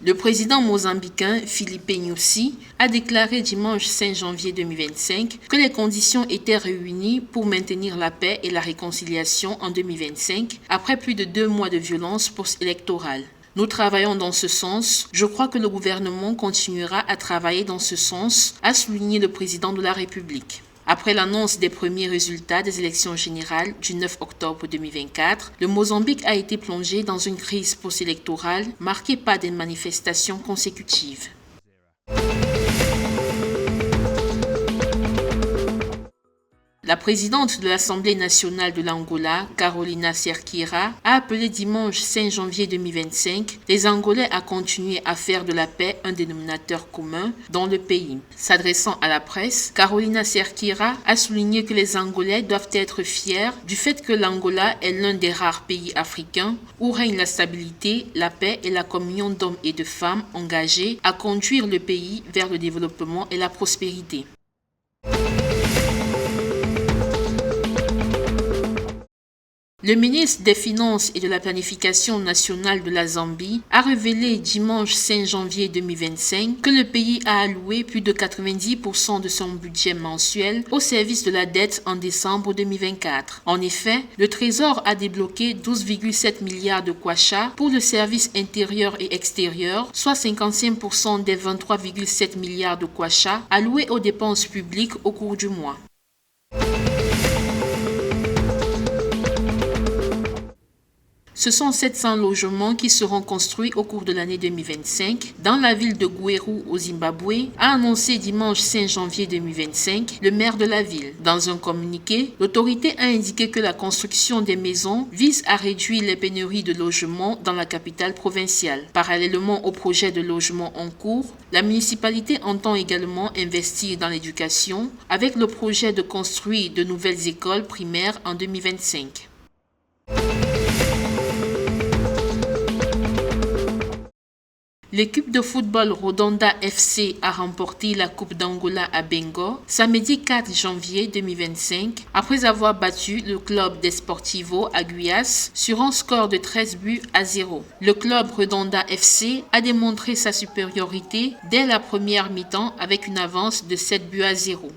Le président mozambicain Filipe Nyusi a déclaré dimanche 5 janvier 2025 que les conditions étaient réunies pour maintenir la paix et la réconciliation en 2025 après plus de 2 mois de violence post-électorale. Nous travaillons dans ce sens. Je crois que le gouvernement continuera à travailler dans ce sens, a souligné le président de la République. Après l'annonce des premiers résultats des élections générales du 9 octobre 2024, le Mozambique a été plongé dans une crise post-électorale marquée par des manifestations consécutives. La présidente de l'Assemblée nationale de l'Angola, Carolina Cerqueira, a appelé dimanche 5 janvier 2025 les Angolais à continuer à faire de la paix un dénominateur commun dans le pays. S'adressant à la presse, Carolina Cerqueira a souligné que les Angolais doivent être fiers du fait que l'Angola est l'un des rares pays africains où règne la stabilité, la paix et la communion d'hommes et de femmes engagés à conduire le pays vers le développement et la prospérité. Le ministre des Finances et de la Planification nationale de la Zambie a révélé dimanche 5 janvier 2025 que le pays a alloué plus de 90% de son budget mensuel au service de la dette en décembre 2024. En effet, le Trésor a débloqué 12,7 milliards de kwacha pour le service intérieur et extérieur, soit 55% des 23,7 milliards de kwacha alloués aux dépenses publiques au cours du mois. Ce sont 700 logements qui seront construits au cours de l'année 2025 dans la ville de Gweru au Zimbabwe, a annoncé dimanche 5 janvier 2025 le maire de la ville. Dans un communiqué, l'autorité a indiqué que la construction des maisons vise à réduire les pénuries de logements dans la capitale provinciale. Parallèlement au projet de logement en cours, la municipalité entend également investir dans l'éducation avec le projet de construire de nouvelles écoles primaires en 2025. L'équipe de football Rodonda FC a remporté la Coupe d'Angola à Bengo samedi 4 janvier 2025 après avoir battu le club Desportivo Aguias sur un score de 13-0. Le club Rodonda FC a démontré sa supériorité dès la première mi-temps avec une avance de 7-0.